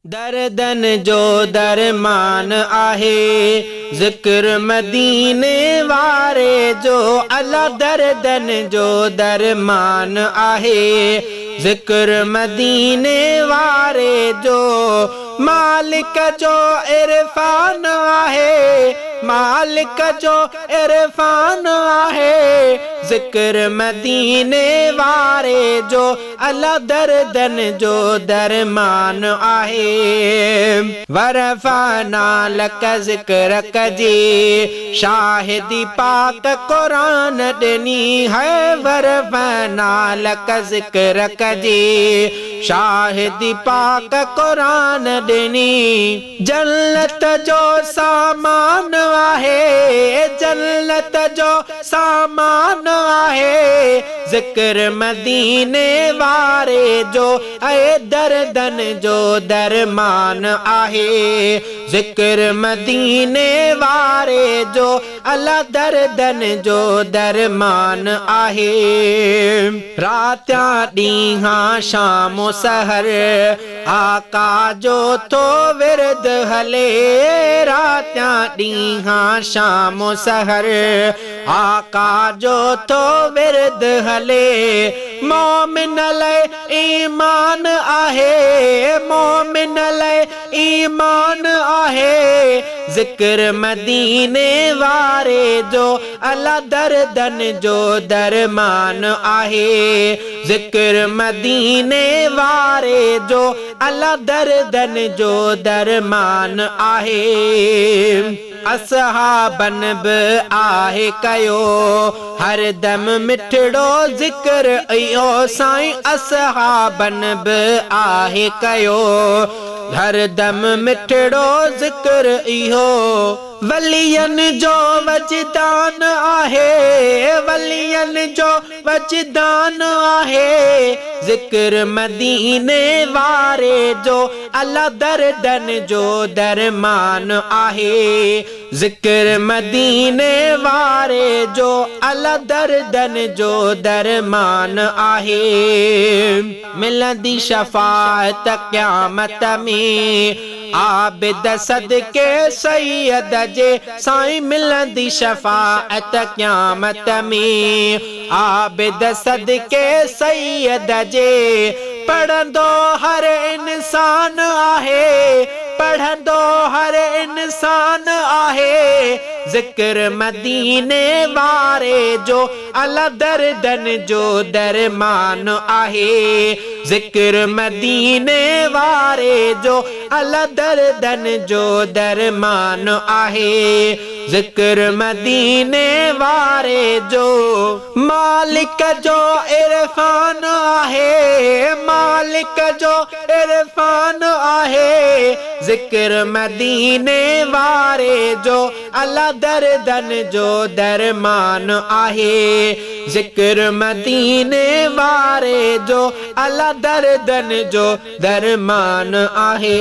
दर्दन जो दरमान आहे ज़िक्र मदीने वारे जो। अल्लाह दर्दन जो दरमान आहे ज़िक्र मदीने वारे जो। मालिक जो इरफान आहे, मालिक जो इरफान आहे ज़िक्र मदीने वारे जो। अल्लाह दर्दन जो दरमान आहे। वरफ़ाना लक ज़िक्र कजे शाहिदी पाक कुरान ॾिनी है। वरफ़ाना लक ज़िक्र कजे शाहिदी पाक कुरान ॾिनी। जन्नत जो सामान आहे, जन्नत जो सामान आहे ज़िक्र मदीने वारे जो। ऐ दर्दन जो दरमान आहे ज़िक्र मदीने वारे जो। अल्लाह दर्दन जो दरमान आहे। रात्या ॾींहां शामो सहर आका जो तो विरद हले। रात्या ॾींहां शामो सहर आका जो तो विरद हले। मोमिन लाइ ईमान आहे, मोमिन लाइ ईमान आहे ज़िक्र मदीने वारे जो। अल्लाह दर्दन जो दरमान आहे ज़िक्र मदीने वारे जो। अल्लाह दर्दन जो दरमान आहे। असहाबन बि आहे कयो हर दम मिठड़ो ज़िक्र इहो साईं। असहाबन बि आहे कयो हर दम मिठड़ो ज़िक्र इहो। वलियन जो वजदान आहे, वलियन जो वजदान आहे ज़िक्र मदीने वारे जो। अल्लाह दर्दन जो दरमान आहे ज़िक्र मदीने वारे जो। अल्लाह दर्दन जो दरमान आहे। मिलंदी शफ़ाअत क़यामत में आबिद सदके सैयद जे साईं। मिलंदी शफ़ाअत क़यामत में आबिद सदके सैयद जे। पढ़ंदो हर इंसान आहे, पढ़ंदो हर इंसान आहे ज़िक्र मदीने वारे जो। अल्लाह दर्दन जो दरमान आहे ज़िक्र मदीने वारे जो। अल्लाह दर्दन जो दरमान आहे ज़िक्र मदीने वारे जो। मालिक जो इरफान आहे, मालिक जो इरफान आहे ज़िक्र मदीने वारे जो। अल्लाह दर्दन जो दरमान आहे ज़िक्र मदीने वारे जो। अल्लाह दर्दन जो दरमान आहे।